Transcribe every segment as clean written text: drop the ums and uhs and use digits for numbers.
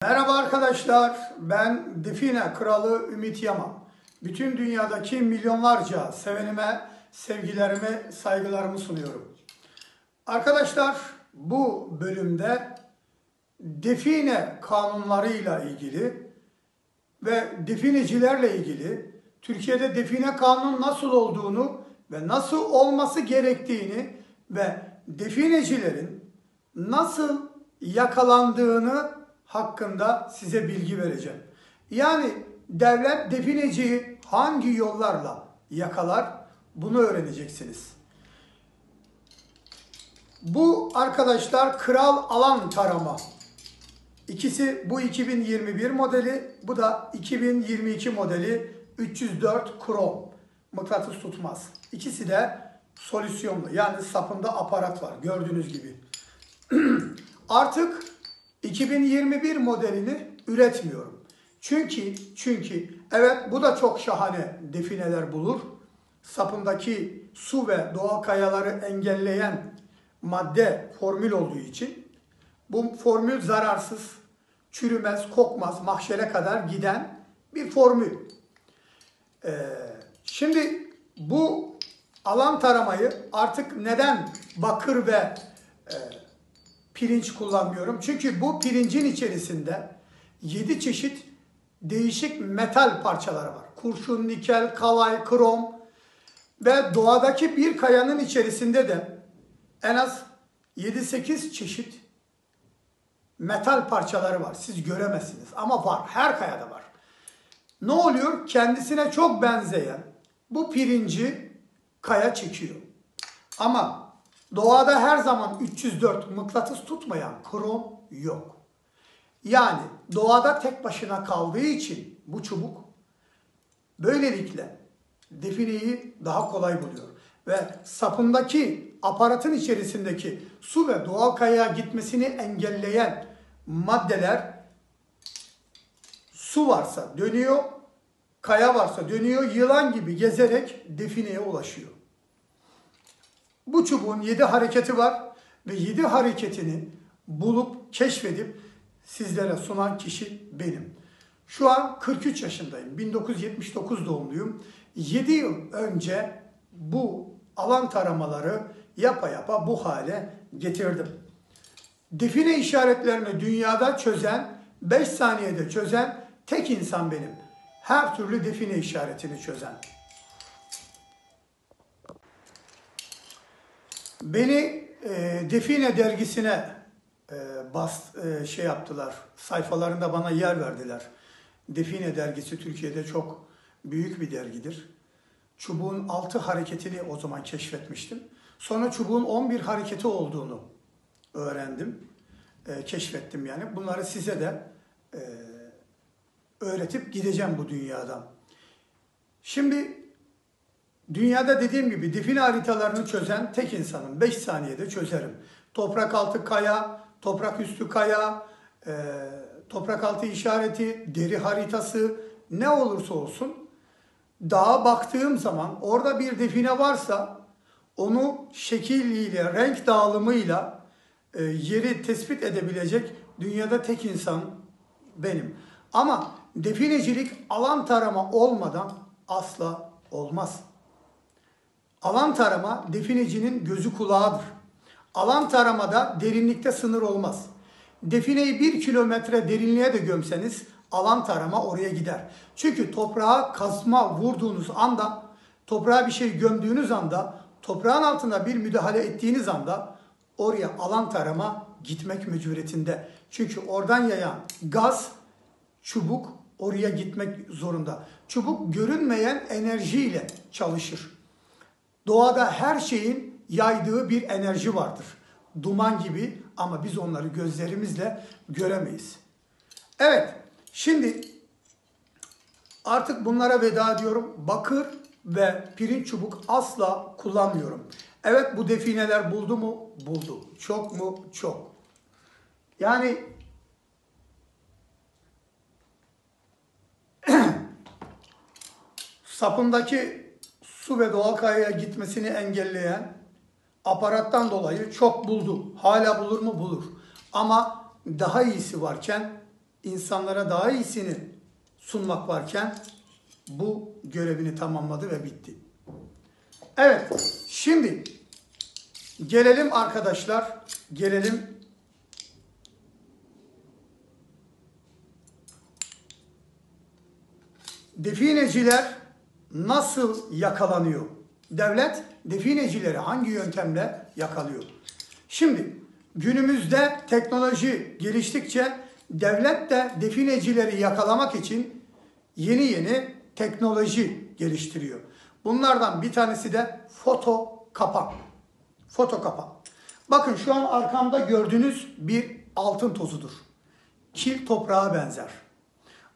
Merhaba arkadaşlar, ben Define Kralı Ümit Yaman. Bütün dünyadaki milyonlarca sevenime sevgilerimi, saygılarımı sunuyorum. Arkadaşlar, bu bölümde define kanunlarıyla ilgili ve definecilerle ilgili Türkiye'de define kanunu nasıl olduğunu ve nasıl olması gerektiğini ve definecilerin nasıl yakalandığını hakkında size bilgi vereceğim. Yani devlet defineciyi hangi yollarla yakalar bunu öğreneceksiniz. Bu arkadaşlar Kral Alan Tarama. İkisi bu 2021 modeli, bu da 2022 modeli 304 krom. Mıknatıs tutmaz. İkisi de solüsyonlu, yani sapında aparat var gördüğünüz gibi. Artık 2021 modelini üretmiyorum. Çünkü evet, bu da çok şahane defineler bulur. Sapındaki su ve doğal kayaları engelleyen madde formül olduğu için bu formül zararsız, çürümez, kokmaz, mahşere kadar giden bir formül. Şimdi bu alan taramayı artık neden bakır ve pirinç kullanmıyorum? Çünkü bu pirincin içerisinde 7 çeşit değişik metal parçaları var. Kurşun, nikel, kalay, krom ve doğadaki bir kayanın içerisinde de en az 7-8 çeşit metal parçaları var. Siz göremezsiniz ama var. Her kayada var. Ne oluyor? Kendisine çok benzeyen bu pirinci kaya çekiyor. Ama doğada her zaman 304 mıknatıs tutmayan krom yok. Yani doğada tek başına kaldığı için bu çubuk böylelikle defineyi daha kolay buluyor. Ve sapındaki aparatın içerisindeki su ve doğal kayaya gitmesini engelleyen maddeler, su varsa dönüyor, kaya varsa dönüyor, yılan gibi gezerek defineye ulaşıyor. Bu çubuğun 7 hareketi var ve 7 hareketini bulup keşfedip sizlere sunan kişi benim. Şu an 43 yaşındayım. 1979 doğumluyum. 7 yıl önce bu alan taramaları yapa bu hale getirdim. Define işaretlerini dünyada çözen, 5 saniyede çözen tek insan benim. Her türlü define işaretini çözen. Beni Define dergisine yaptılar. Sayfalarında bana yer verdiler. Define dergisi Türkiye'de çok büyük bir dergidir. Çubuğun 6 hareketini o zaman keşfetmiştim. Sonra çubuğun 11 hareketi olduğunu öğrendim. Keşfettim yani. Bunları size de öğretip gideceğim bu dünyadan. Şimdi dünyada dediğim gibi define haritalarını çözen tek insanım. 5 saniyede çözerim. Toprak altı kaya, toprak üstü kaya, toprak altı işareti, deri haritası, ne olursa olsun dağa baktığım zaman orada bir define varsa onu şekliyle, renk dağılımıyla yeri tespit edebilecek dünyada tek insan benim. Ama definecilik alan tarama olmadan asla olmaz. Alan tarama definecinin gözü kulağıdır. Alan taramada derinlikte sınır olmaz. Defineyi 1 kilometre derinliğe de gömseniz alan tarama oraya gider. Çünkü toprağa kazma vurduğunuz anda, toprağa bir şey gömdüğünüz anda, toprağın altına bir müdahale ettiğiniz anda oraya alan tarama gitmek mecburiyetinde. Çünkü oradan yayan gaz, çubuk oraya gitmek zorunda. Çubuk görünmeyen enerjiyle çalışır. Doğada her şeyin yaydığı bir enerji vardır. Duman gibi, ama biz onları gözlerimizle göremeyiz. Evet, şimdi artık bunlara veda ediyorum. Bakır ve pirinç çubuk asla kullanmıyorum. Evet, bu defineler buldu mu? Buldu. Çok mu? Çok. Yani sapındaki su ve doğal kayaya gitmesini engelleyen aparattan dolayı çok buldu. Hala bulur mu? Bulur. Ama daha iyisi varken insanlara daha iyisini sunmak varken bu görevini tamamladı ve bitti. Evet, şimdi gelelim arkadaşlar, gelelim defineciler nasıl yakalanıyor? Devlet definecileri hangi yöntemle yakalıyor? Şimdi günümüzde teknoloji geliştikçe devlet de definecileri yakalamak için yeni yeni teknoloji geliştiriyor. Bunlardan bir tanesi de foto kapan. Foto kapan. Bakın şu an arkamda gördüğünüz bir altın tozudur. Kil toprağa benzer.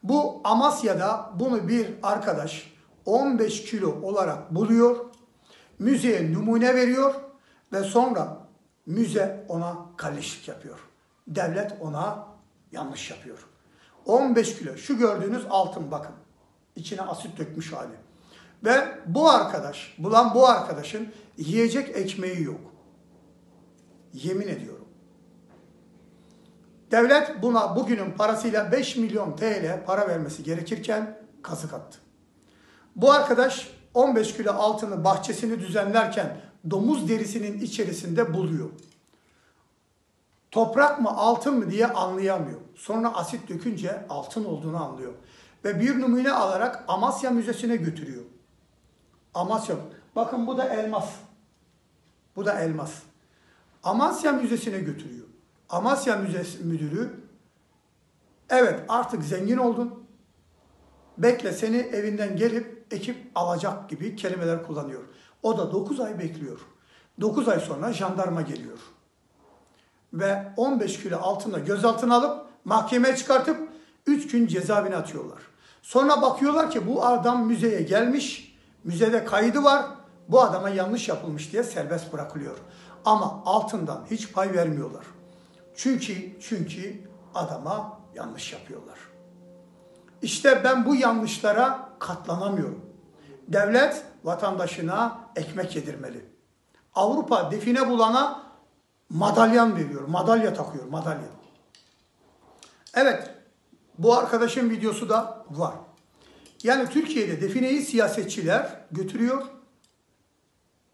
Bu Amasya'da bunu bir arkadaş 15 kilo olarak buluyor, müzeye numune veriyor ve sonra müze ona kalleşlik yapıyor. Devlet ona yanlış yapıyor. 15 kilo şu gördüğünüz altın bakın. İçine asit dökmüş hali. Ve bu arkadaş, bulan bu arkadaşın yiyecek ekmeği yok. Yemin ediyorum. Devlet buna bugünün parasıyla 5 milyon TL para vermesi gerekirken kazık attı. Bu arkadaş 15 kilo altını bahçesini düzenlerken domuz derisinin içerisinde buluyor. Toprak mı altın mı diye anlayamıyor. Sonra asit dökünce altın olduğunu anlıyor. Ve bir numune alarak Amasya Müzesi'ne götürüyor. Amasya. Bakın bu da elmas. Bu da elmas. Amasya Müzesi'ne götürüyor. Amasya Müzesi müdürü, evet artık zengin oldun, bekle seni evinden gelip ekip alacak gibi kelimeler kullanıyor. O da 9 ay bekliyor. 9 ay sonra jandarma geliyor. Ve 15 kilo altınla gözaltına alıp mahkemeye çıkartıp 3 gün cezaevine atıyorlar. Sonra bakıyorlar ki bu adam müzeye gelmiş, müzede kaydı var, bu adama yanlış yapılmış diye serbest bırakılıyor. Ama altından hiç pay vermiyorlar. Çünkü adama yanlış yapıyorlar. İşte ben bu yanlışlara katlanamıyorum. Devlet vatandaşına ekmek yedirmeli. Avrupa define bulana madalyan veriyor. Madalya takıyor, madalya. Evet, bu arkadaşın videosu da var. Yani Türkiye'de defineyi siyasetçiler götürüyor.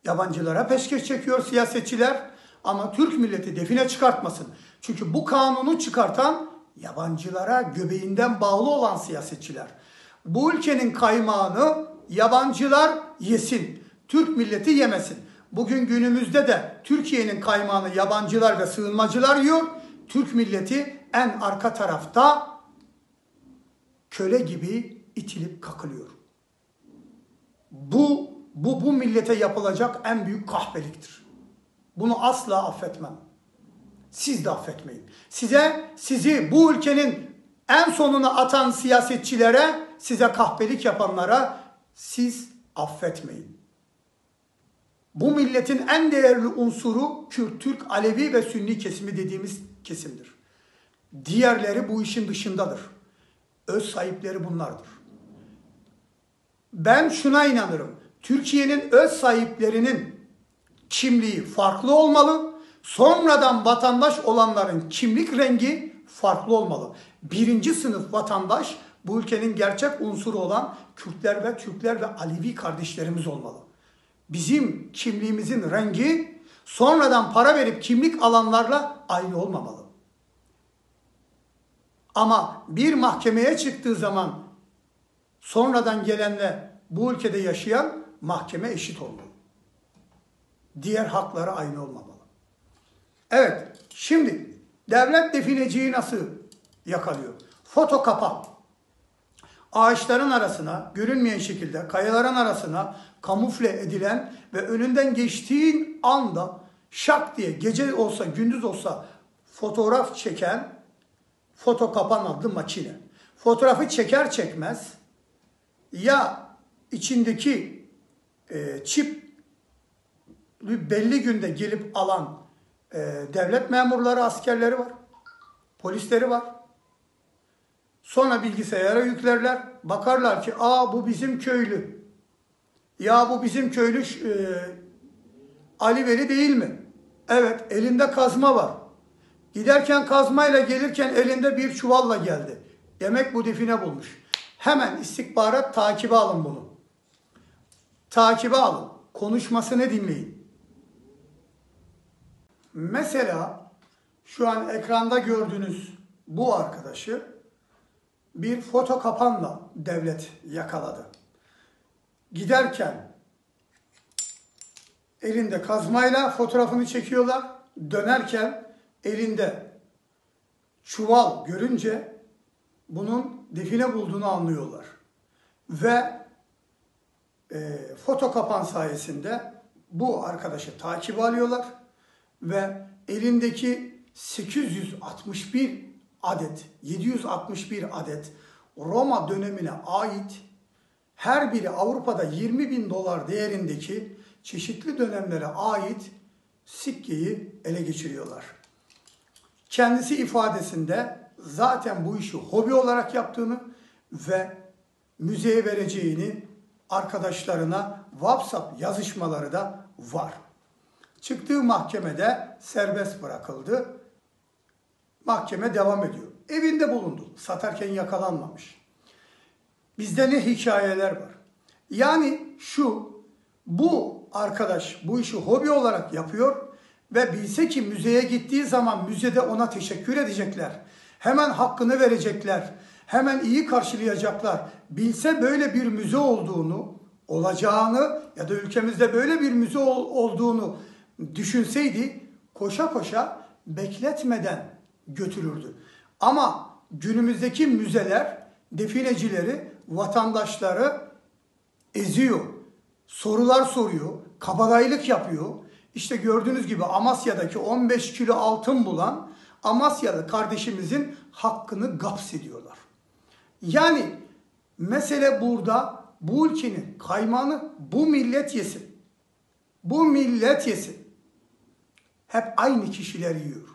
Yabancılara peşkeş çekiyor siyasetçiler. Ama Türk milleti define çıkartmasın. Çünkü bu kanunu çıkartan yabancılara göbeğinden bağlı olan siyasetçiler. Bu ülkenin kaymağını yabancılar yesin. Türk milleti yemesin. Bugün günümüzde de Türkiye'nin kaymağını yabancılar ve sığınmacılar yiyor. Türk milleti en arka tarafta köle gibi itilip kakılıyor. Bu millete yapılacak en büyük kahpeliktir. Bunu asla affetmem. Siz de affetmeyin. Sizi bu ülkenin en sonuna atan siyasetçilere, size kahpelik yapanlara siz affetmeyin. Bu milletin en değerli unsuru Kürt, Türk, Alevi ve Sünni kesimi dediğimiz kesimdir. Diğerleri bu işin dışındadır. Öz sahipleri bunlardır. Ben şuna inanırım. Türkiye'nin öz sahiplerinin kimliği farklı olmalı. Sonradan vatandaş olanların kimlik rengi farklı olmalı. Birinci sınıf vatandaş bu ülkenin gerçek unsuru olan Kürtler ve Türkler ve Alevi kardeşlerimiz olmalı. Bizim kimliğimizin rengi sonradan para verip kimlik alanlarla aynı olmamalı. Ama bir mahkemeye çıktığı zaman sonradan gelenle bu ülkede yaşayan mahkeme eşit olmalı. Diğer hakları aynı olmamalı. Evet, şimdi devlet defineciyi nasıl yakalıyor? Foto kapan. Ağaçların arasına, görünmeyen şekilde kayaların arasına kamufle edilen ve önünden geçtiğin anda şak diye gece olsa gündüz olsa fotoğraf çeken foto kapan adlı makine. Fotoğrafı çeker çekmez ya içindeki çip belli günde gelip alan devlet memurları, askerleri var, polisleri var. Sonra bilgisayara yüklerler, bakarlar ki bu bizim köylü. Ya bu bizim köylü Ali Veli değil mi? Evet, elinde kazma var. Giderken kazmayla gelirken elinde bir çuvalla geldi. Demek bu define bulmuş. Hemen istihbarat takibe alın bunu. Takibe alın. Konuşmasını dinleyin. Mesela şu an ekranda gördüğünüz bu arkadaşı bir foto kapanla devlet yakaladı. Giderken elinde kazmayla fotoğrafını çekiyorlar. Dönerken elinde çuval görünce bunun define bulduğunu anlıyorlar. Ve foto kapan sayesinde bu arkadaşı takip alıyorlar ve elindeki 761 adet Roma dönemine ait, her biri Avrupa'da 20.000 dolar değerindeki çeşitli dönemlere ait sikkeyi ele geçiriyorlar. Kendisi ifadesinde zaten bu işi hobi olarak yaptığını ve müzeye vereceğini arkadaşlarına WhatsApp yazışmaları da var. Çıktığı mahkemede serbest bırakıldı. Mahkeme devam ediyor. Evinde bulundu. Satarken yakalanmamış. Bizde ne hikayeler var. Yani bu arkadaş bu işi hobi olarak yapıyor ve bilse ki müzeye gittiği zaman müzede ona teşekkür edecekler. Hemen hakkını verecekler. Hemen iyi karşılayacaklar. Bilse böyle bir müze olacağını ya da ülkemizde böyle bir müze olduğunu düşünseydi koşa koşa bekletmeden götürürdü. Ama günümüzdeki müzeler definecileri, vatandaşları eziyor. Sorular soruyor, kabadayılık yapıyor. İşte gördüğünüz gibi Amasya'daki 15 kilo altın bulan Amasyalı kardeşimizin hakkını gaps ediyorlar. Yani mesele burada bu ülkenin kaymağını bu millet yesin. Bu millet yesin. Hep aynı kişiler yiyor.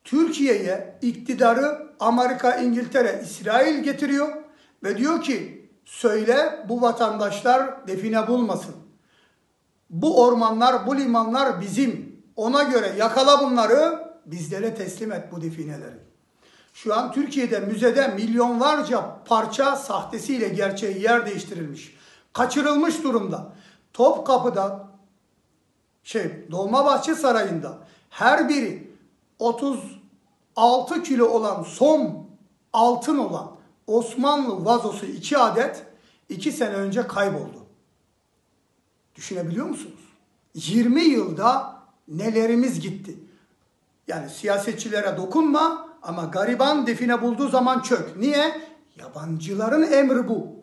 Türkiye'ye iktidarı Amerika, İngiltere, İsrail getiriyor ve diyor ki söyle bu vatandaşlar define bulmasın. Bu ormanlar, bu limanlar bizim. Ona göre yakala bunları, bizlere teslim et bu defineleri. Şu an Türkiye'de müzede milyonlarca parça sahtesiyle gerçeği yer değiştirilmiş. Kaçırılmış durumda. Topkapı'da, Dolmabahçe Sarayı'nda her biri 36 kilo olan som altın olan Osmanlı vazosu 2 adet 2 sene önce kayboldu. Düşünebiliyor musunuz? 20 yılda nelerimiz gitti. Yani siyasetçilere dokunma ama gariban define bulduğu zaman çök. Niye? Yabancıların emri bu.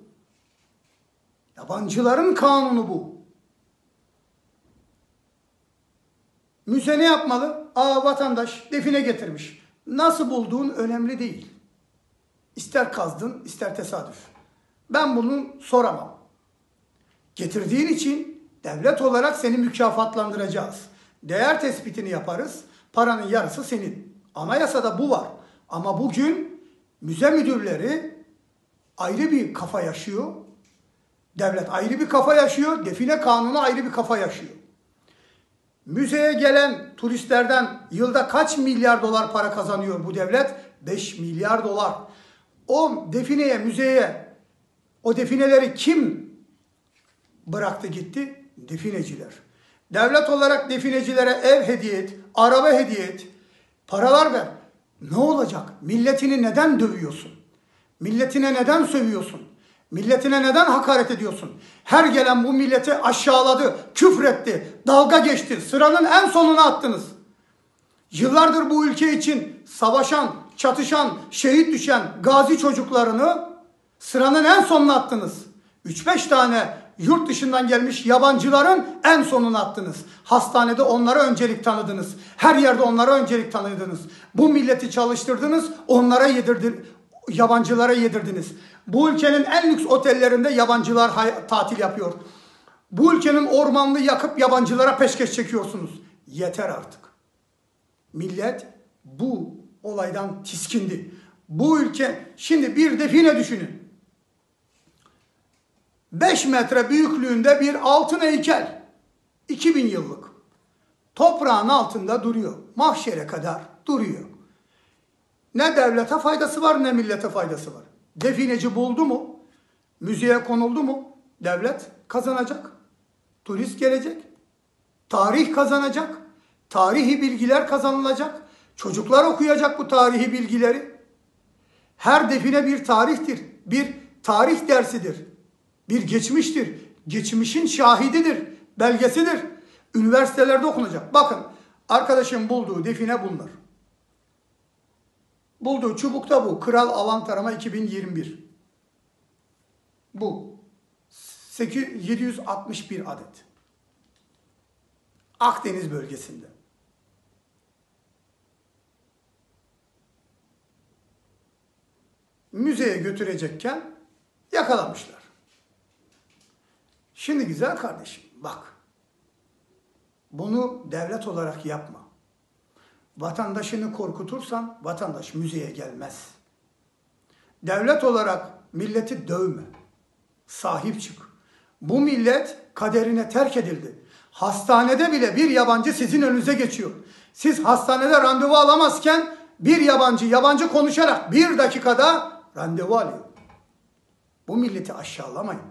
Yabancıların kanunu bu. Müze ne yapmalı? Vatandaş define getirmiş. Nasıl bulduğun önemli değil. İster kazdın, ister tesadüf. Ben bunu soramam. Getirdiğin için devlet olarak seni mükafatlandıracağız. Değer tespitini yaparız. Paranın yarısı senin. Anayasada bu var. Ama bugün müze müdürleri ayrı bir kafa yaşıyor. Devlet ayrı bir kafa yaşıyor. Define kanunu ayrı bir kafa yaşıyor. Müzeye gelen turistlerden yılda kaç milyar dolar para kazanıyor bu devlet? 5 milyar dolar. O defineye, müzeye, o defineleri kim bıraktı gitti? Defineciler. Devlet olarak definecilere ev hediye et, araba hediye et, paralar ver. Ne olacak? Milletini neden dövüyorsun? Milletine neden sövüyorsun? Milletine neden hakaret ediyorsun? Her gelen bu milleti aşağıladı, küfretti, dalga geçti. Sıranın en sonuna attınız. Yıllardır bu ülke için savaşan, çatışan, şehit düşen gazi çocuklarını sıranın en sonuna attınız. 3-5 tane yurt dışından gelmiş yabancıların en sonuna attınız. Hastanede onlara öncelik tanıdınız. Her yerde onlara öncelik tanıdınız. Bu milleti çalıştırdınız, onlara yabancılara yedirdiniz. Bu ülkenin en lüks otellerinde yabancılar tatil yapıyor. Bu ülkenin ormanını yakıp yabancılara peşkeş çekiyorsunuz. Yeter artık. Millet bu olaydan tiskindi. Bu ülke, şimdi bir define düşünün. 5 metre büyüklüğünde bir altın heykel. 2000 yıllık. Toprağın altında duruyor. Mahşere kadar duruyor. Ne devlete faydası var ne millete faydası var. Defineci buldu mu, müzeye konuldu mu devlet kazanacak. Turist gelecek. Tarih kazanacak. Tarihi bilgiler kazanılacak. Çocuklar okuyacak bu tarihi bilgileri. Her define bir tarihtir. Bir tarih dersidir. Bir geçmiştir. Geçmişin şahididir. Belgesidir. Üniversitelerde okunacak. Bakın arkadaşım bulduğu define bunlar. Bulduğu çubukta bu. Kral Avantarama 2021. Bu. 761 adet. Akdeniz bölgesinde. Müzeye götürecekken yakalamışlar. Şimdi güzel kardeşim bak. Bunu devlet olarak yapma. Vatandaşını korkutursan vatandaş müzeye gelmez. Devlet olarak milleti dövme. Sahip çık. Bu millet kaderine terk edildi. Hastanede bile bir yabancı sizin önünüze geçiyor. Siz hastanede randevu alamazken bir yabancı konuşarak 1 dakikada randevu alıyor. Bu milleti aşağılamayın.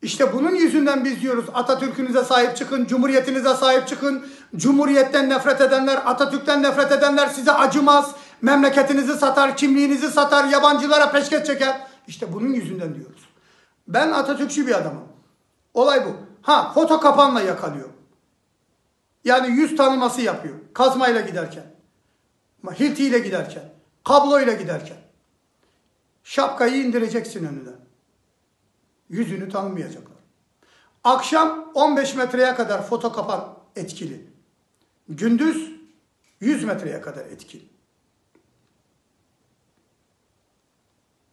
İşte bunun yüzünden biz diyoruz Atatürk'ünüze sahip çıkın, Cumhuriyetinize sahip çıkın. Cumhuriyetten nefret edenler, Atatürk'ten nefret edenler size acımaz. Memleketinizi satar, kimliğinizi satar, yabancılara peşkeş çeker. İşte bunun yüzünden diyoruz. Ben Atatürkçü bir adamım. Olay bu. Foto kapanla yakalıyor. Yani yüz tanıması yapıyor. Kazmayla giderken. Hiltiyle giderken. Kabloyla giderken. Şapkayı indireceksin önüne. Yüzünü tanımayacaklar. Akşam 15 metreye kadar foto kapan etkili. Gündüz 100 metreye kadar etkili.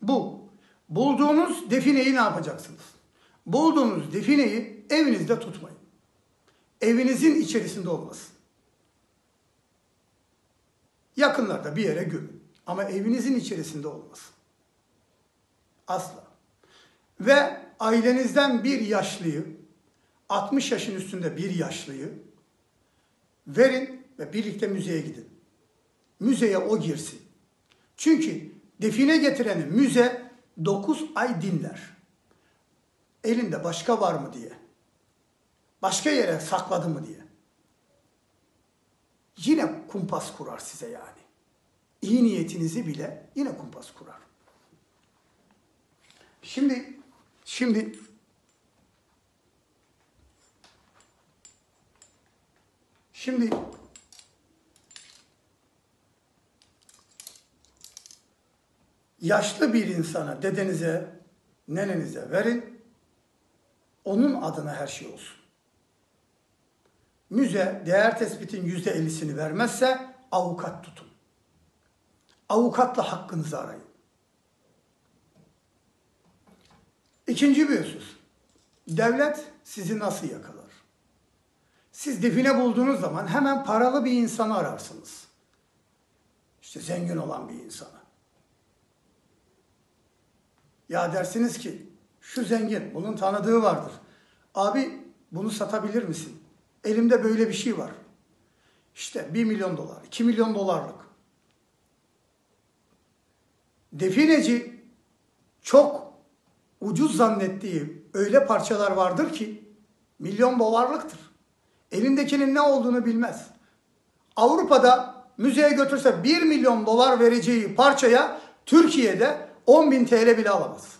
Bu. Bulduğunuz defineyi ne yapacaksınız? Bulduğunuz defineyi evinizde tutmayın. Evinizin içerisinde olmasın. Yakınlarda bir yere gömün. Ama evinizin içerisinde olmasın. Asla. Ve ailenizden bir yaşlıyı, 60 yaşın üstünde bir yaşlıyı verin ve birlikte müzeye gidin. Müzeye o girsin. Çünkü define getireni müze 9 ay dinler. Elinde başka var mı diye. Başka yere sakladı mı diye. Yine kumpas kurar size yani. İyi niyetinizi bile yine kumpas kurar. Şimdi yaşlı bir insana, dedenize, nenenize verin. Onun adına her şey olsun. Müze değer tespitin %50'sini vermezse avukat tutun. Avukatla hakkınızı arayın. İkinci bir husus. Devlet sizi nasıl yakalar? Siz define bulduğunuz zaman hemen paralı bir insanı ararsınız. İşte zengin olan bir insanı. Ya dersiniz ki şu zengin, bunun tanıdığı vardır. Abi bunu satabilir misin? Elimde böyle bir şey var. İşte 1 milyon dolar, 2 milyon dolarlık. Defineci çok ucuz zannettiği öyle parçalar vardır ki milyon dolarlıktır. Elindekinin ne olduğunu bilmez. Avrupa'da müzeye götürse 1 milyon dolar vereceği parçaya Türkiye'de 10.000 TL bile alamaz.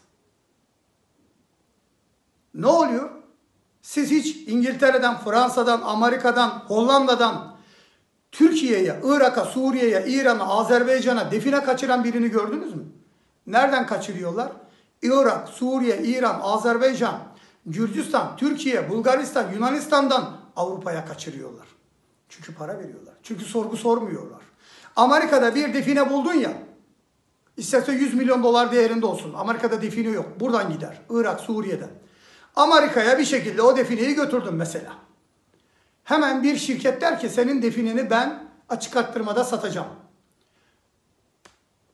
Ne oluyor? Siz hiç İngiltere'den, Fransa'dan, Amerika'dan, Hollanda'dan Türkiye'ye, Irak'a, Suriye'ye, İran'a, Azerbaycan'a define kaçıran birini gördünüz mü? Nereden kaçırıyorlar? Irak, Suriye, İran, Azerbaycan, Gürcistan, Türkiye, Bulgaristan, Yunanistan'dan Avrupa'ya kaçırıyorlar. Çünkü para veriyorlar. Çünkü sorgu sormuyorlar. Amerika'da bir define buldun ya, isterse 100 milyon dolar değerinde olsun. Amerika'da define yok. Buradan gider. Irak, Suriye'den. Amerika'ya bir şekilde o defineyi götürdüm mesela. Hemen bir şirket der ki senin defineni ben açık arttırmada satacağım.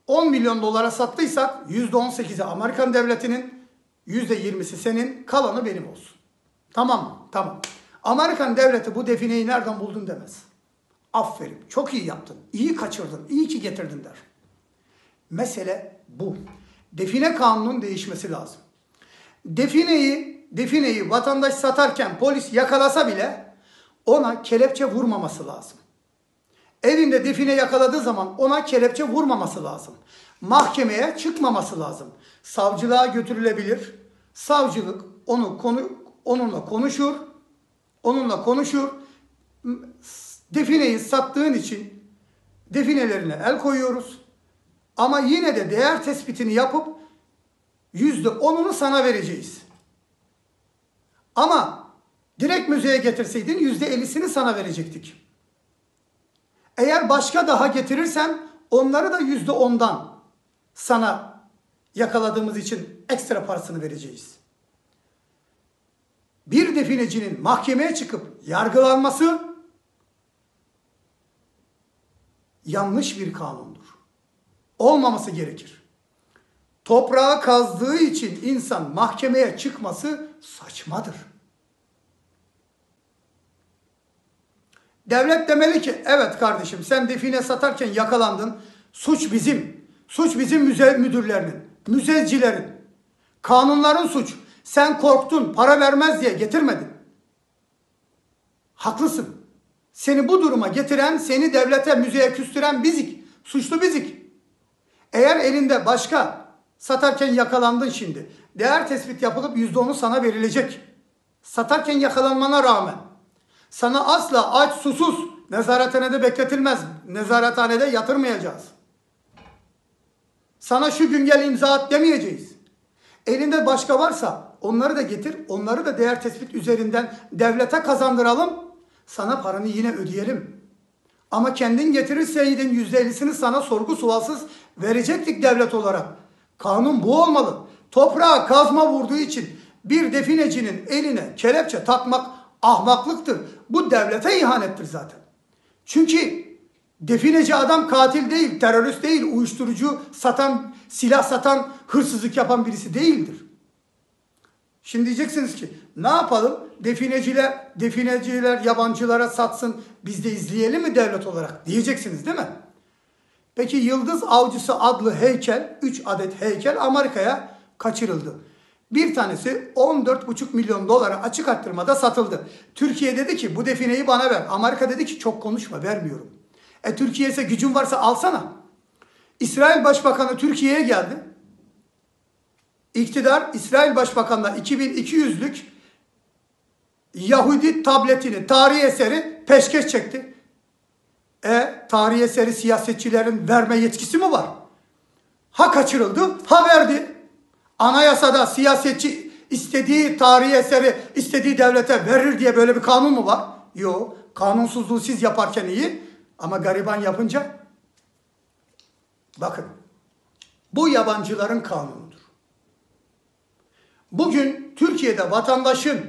10 milyon dolara sattıysak %18'i Amerikan devletinin, %20'si senin, kalanı benim olsun. Tamam mı? Tamam. Amerikan devleti bu defineyi nereden buldun demez. Aferin, çok iyi yaptın, iyi kaçırdın, iyi ki getirdin der. Mesele bu. Define kanunun değişmesi lazım. Defineyi vatandaş satarken polis yakalasa bile ona kelepçe vurmaması lazım. Evinde define yakaladığı zaman ona kelepçe vurmaması lazım. Mahkemeye çıkmaması lazım. Savcılığa götürülebilir. Savcılık onunla konuşur. Defineyi sattığın için definelerine el koyuyoruz. Ama yine de değer tespitini yapıp %10'unu sana vereceğiz. Ama direkt müzeye getirseydin %50'sini sana verecektik. Eğer başka daha getirirsen onları da %10'dan sana yakaladığımız için ekstra parasını vereceğiz. Bir definecinin mahkemeye çıkıp yargılanması yanlış bir kanundur. Olmaması gerekir. Toprağı kazdığı için insan mahkemeye çıkması saçmadır. Devlet demeli ki evet kardeşim sen define satarken yakalandın. Suç bizim. Suç bizim müze müdürlerinin, müzecilerin. Kanunların suç. Sen korktun, para vermez diye getirmedin. Haklısın. Seni bu duruma getiren, seni devlete, müzeye küstüren bizik. Suçlu bizik. Eğer elinde başka satarken yakalandın şimdi. Değer tespit yapılıp %10'u sana verilecek. Satarken yakalanmana rağmen. Sana asla aç, susuz nezarethanede bekletilmez. Nezarethanede yatırmayacağız. Sana şu gün gel imza at demeyeceğiz. Elinde başka varsa onları da getir. Onları da değer tespit üzerinden devlete kazandıralım. Sana paranı yine ödeyelim. Ama kendin getirirseydin %50'sini sana sorgu sualsız verecektik devlet olarak. Kanun bu olmalı. Toprağa kazma vurduğu için bir definecinin eline kelepçe takmak ahmaklıktır. Bu devlete ihanettir zaten. Çünkü defineci adam katil değil, terörist değil, uyuşturucu satan, silah satan, hırsızlık yapan birisi değildir. Şimdi diyeceksiniz ki ne yapalım? Defineciler yabancılara satsın, biz de izleyelim mi devlet olarak? Diyeceksiniz değil mi? Peki Yıldız Avcısı adlı heykel, 3 adet heykel Amerika'ya kaçırıldı. Bir tanesi 14,5 milyon dolara açık arttırmada satıldı. Türkiye dedi ki bu defineyi bana ver. Amerika dedi ki çok konuşma, vermiyorum. Türkiye ise gücün varsa alsana. İsrail Başbakanı Türkiye'ye geldi. İktidar İsrail Başbakanı'na 2200'lük Yahudi tabletini, tarihi eseri peşkeş çekti. Tarihi eseri siyasetçilerin verme yetkisi mi var? Ha kaçırıldı, ha verdi. Anayasada siyasetçi istediği tarihi eseri istediği devlete verir diye böyle bir kanun mu var? Yok. Kanunsuzluğu siz yaparken iyi ama gariban yapınca bakın bu yabancıların kanunudur. Bugün Türkiye'de vatandaşın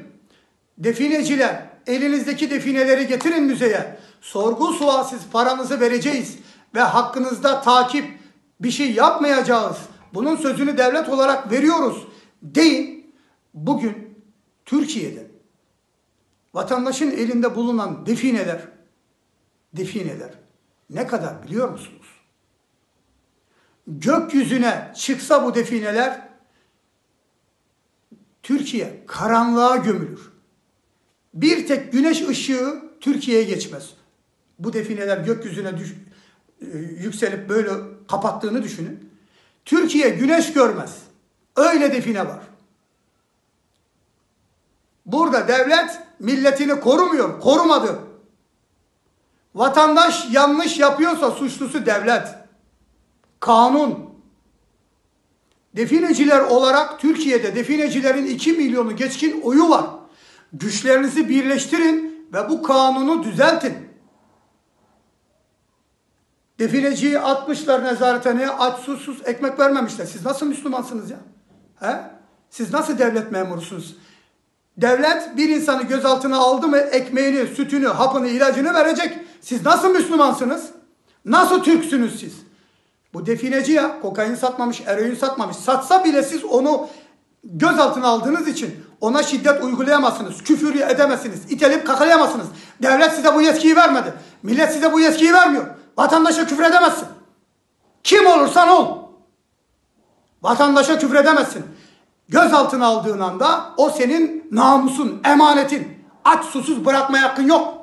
defineciler elinizdeki defineleri getirin müzeye. Sorgu sualsiz paranızı vereceğiz ve hakkınızda takip bir şey yapmayacağız. Bunun sözünü devlet olarak veriyoruz deyin. Bugün Türkiye'de vatandaşın elinde bulunan defineler ne kadar biliyor musunuz? Gökyüzüne çıksa bu defineler Türkiye karanlığa gömülür. Bir tek güneş ışığı Türkiye'ye geçmez. Bu defineler gökyüzüne yükselip böyle kapattığını düşünün. Türkiye güneş görmez. Öyle define var. Burada devlet milletini korumuyor, korumadı. Vatandaş yanlış yapıyorsa suçlusu devlet. Kanun. Defineciler olarak Türkiye'de definecilerin 2 milyonu geçkin oyu var. Güçlerinizi birleştirin ve bu kanunu düzeltin. Defineciyi atmışlar nezarethaneye, aç susuz ekmek vermemişler. Siz nasıl Müslümansınız ya? Siz nasıl devlet memurusunuz? Devlet bir insanı gözaltına aldı mı ekmeğini, sütünü, hapını, ilacını verecek. Siz nasıl Müslümansınız? Nasıl Türksünüz siz? Bu defineci ya kokain satmamış, eroin satmamış. Satsa bile siz onu gözaltına aldığınız için ona şiddet uygulayamazsınız. Küfür edemezsiniz. İtelip kakalayamazsınız. Devlet size bu yetkiyi vermedi. Millet size bu yetkiyi vermiyor. Vatandaşa küfür edemezsin. Kim olursan ol. Vatandaşa küfredemezsin. Gözaltına aldığın anda o senin namusun, emanetin. Aç susuz bırakmaya hakkın yok.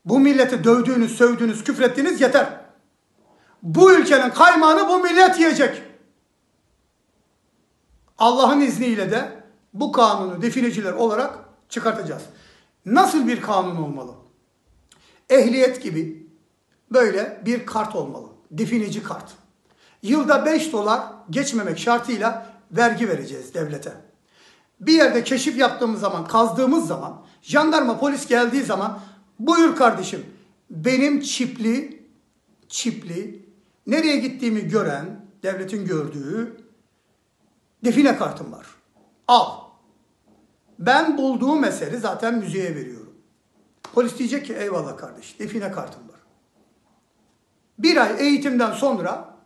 Bu milleti dövdüğünüz, sövdüğünüz, küfrettiğiniz yeter. Bu ülkenin kaymağını bu millet yiyecek. Allah'ın izniyle de bu kanunu defineciler olarak çıkartacağız. Nasıl bir kanun olmalı? Ehliyet gibi böyle bir kart olmalı. Defineci kart. Yılda 5 dolar geçmemek şartıyla vergi vereceğiz devlete. Bir yerde keşif yaptığımız zaman, kazdığımız zaman, jandarma, polis geldiği zaman buyur kardeşim, benim çipli, nereye gittiğimi gören, devletin gördüğü define kartım var. Al. Ben bulduğum eseri zaten müzeye veriyorum. Polis diyecek ki eyvallah kardeş, define kartım var. Bir ay eğitimden sonra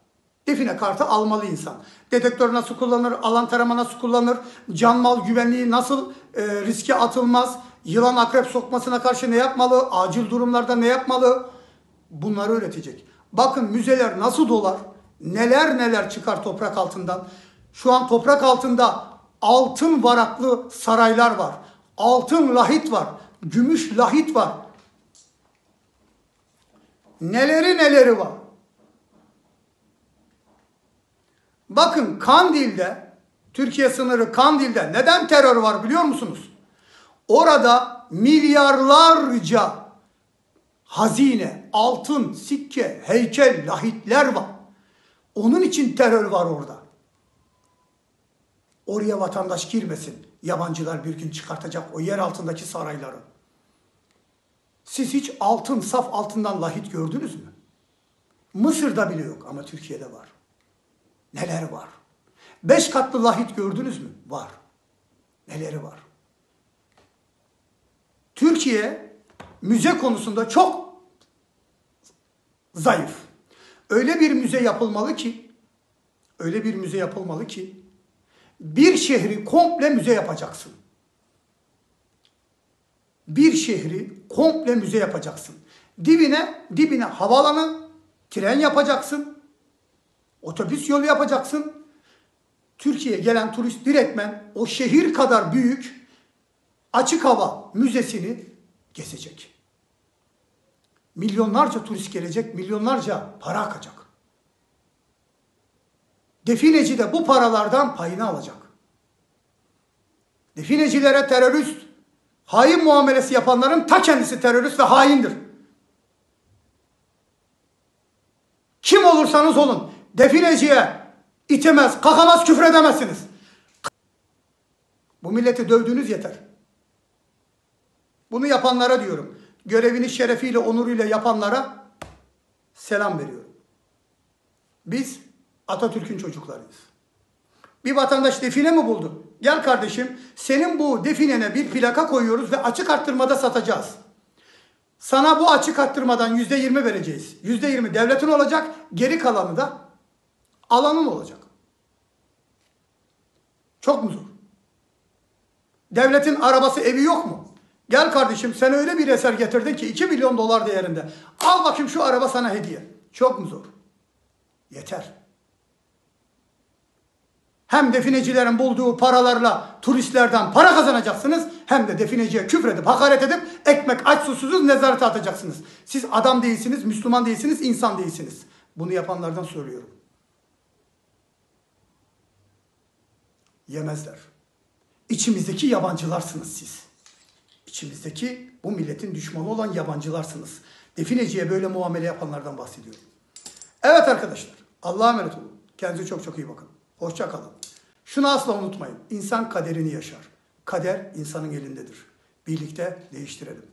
define kartı almalı insan. Dedektör nasıl kullanır, alan tarama nasıl kullanır, can mal güvenliği nasıl riske atılmaz, yılan akrep sokmasına karşı ne yapmalı, acil durumlarda ne yapmalı, bunları öğretecek. Bakın müzeler nasıl dolar, neler neler çıkar toprak altından. Şu an toprak altında altın varaklı saraylar var, altın lahit var, gümüş lahit var. Neleri var. Bakın Kandil'de, Türkiye sınırı Kandil'de neden terör var biliyor musunuz? Orada milyarlarca hazine, altın, sikke, heykel, lahitler var. Onun için terör var orada. Oraya vatandaş girmesin. Yabancılar bir gün çıkartacak o yer altındaki sarayları. Siz hiç altın, saf altından lahit gördünüz mü? Mısır'da bile yok ama Türkiye'de var. Neler var? 5 katlı lahit gördünüz mü? Var. Neleri var? Türkiye müze konusunda çok zayıf. Öyle bir müze yapılmalı ki bir şehri komple müze yapacaksın. Bir şehri komple müze yapacaksın. Dibine havaalanı, tren yapacaksın. Otobüs yolu yapacaksın. Türkiye'ye gelen turist direktmen o şehir kadar büyük açık hava müzesini gezecek. Milyonlarca turist gelecek, milyonlarca para akacak. Defineci de bu paralardan payını alacak. Definecilere terörist, hain muamelesi yapanların ta kendisi terörist ve haindir. Kim olursanız olun, defineciye itemez, kakamaz, küfredemezsiniz. Bu milleti dövdüğünüz yeter. Bunu yapanlara diyorum. Görevini şerefiyle, onuruyla yapanlara selam veriyorum. Biz Atatürk'ün çocuklarıyız. Bir vatandaş define mi buldu? Gel kardeşim, senin bu definene bir plaka koyuyoruz ve açık arttırmada satacağız. Sana bu açık arttırmadan %20 vereceğiz. %20 devletin olacak, geri kalanı da alanın olacak. Çok mu zor? Devletin arabası, evi yok mu? Gel kardeşim, sen öyle bir eser getirdin ki 2 milyon dolar değerinde. Al bakayım şu araba sana hediye. Çok mu zor? Yeter. Hem definecilerin bulduğu paralarla turistlerden para kazanacaksınız, hem de defineciye küfredip, hakaret edip, ekmek aç susuzuz nezarete atacaksınız. Siz adam değilsiniz, Müslüman değilsiniz, insan değilsiniz. Bunu yapanlardan söylüyorum. Yemezler. İçimizdeki yabancılarsınız siz. İçimizdeki bu milletin düşmanı olan yabancılarsınız. Defineciye böyle muamele yapanlardan bahsediyorum. Evet arkadaşlar, Allah'a emanet olun. Kendinize çok çok iyi bakın. Hoşça kalın. Şunu asla unutmayın. İnsan kaderini yaşar. Kader insanın elindedir. Birlikte değiştirelim.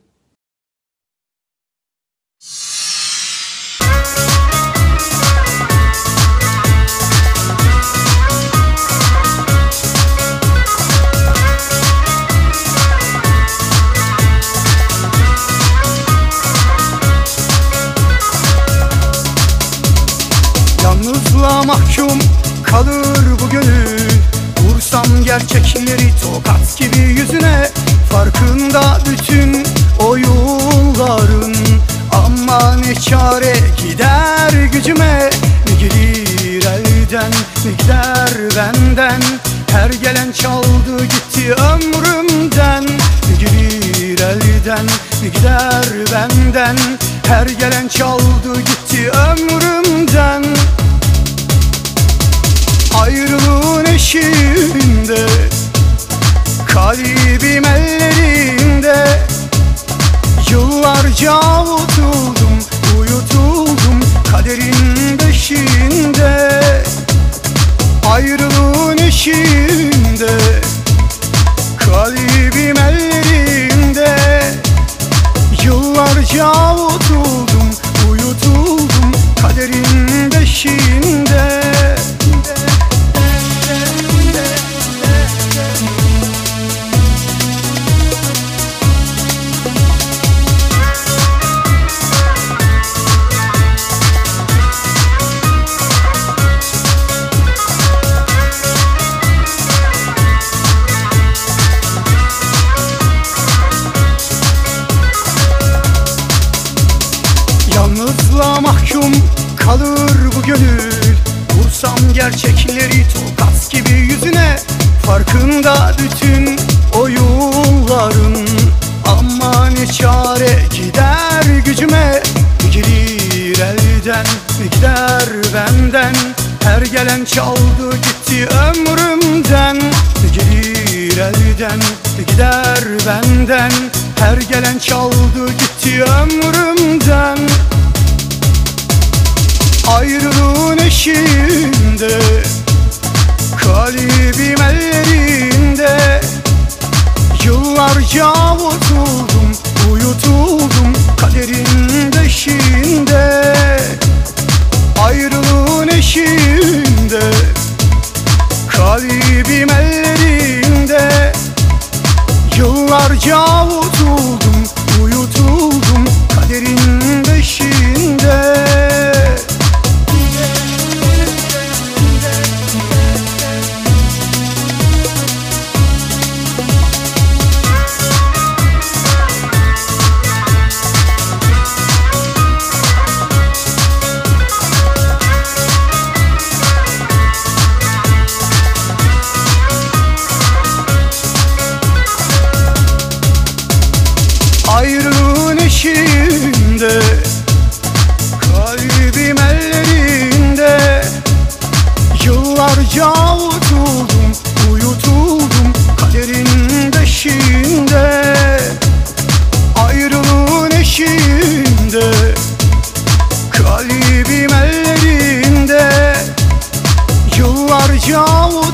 Yalnızlığa mahkum kalır bu gönül. Vursam gerçekleri tokat gibi yüzüne. Farkında bütün o yolların, ama ne çare gider gücüme. Ne gelir el elden ne gider benden? Her gelen çaldı gitti ömrümden. Ne gelir elden ne gider benden? Her gelen çaldı gitti ömrümden. Ayrılığın eşiğinde, kalbim ellerinde. Yıllarca avutuldum, uyutuldum kaderin beşiğinde. Ayrılığın eşiğinde, kalbim ellerinde. Yıllarca avutuldum, uyutuldum kaderin beşiğinde. Yalnızlığa mahkum kalır bu gönül. Vursam gerçekleri tokat gibi yüzüne. Farkında bütün oyunların, ama ne çare gider gücüme. Ne gelir elden ne gider benden? Her gelen çaldı gitti ömrümden. Ne gelir elden ne gider benden? Her gelen çaldı gitti ömrümden. Ayrılığın eşiğinde, kalbim ellerinde. Yıllarca avutuldum, uyutuldum kaderin beşiğinde. Ayrılığın eşiğinde, kalbim ellerinde. Yıllarca avutuldum, uyutuldum kaderin beşiğinde. Ayrılığın eşiğinde, kalbim ellerinde. Yıllarca avutuldum, uyutuldum kaderin beşiğinde. Ayrılığın eşiğinde, kalbim ellerinde. Yıllarca avutuldum,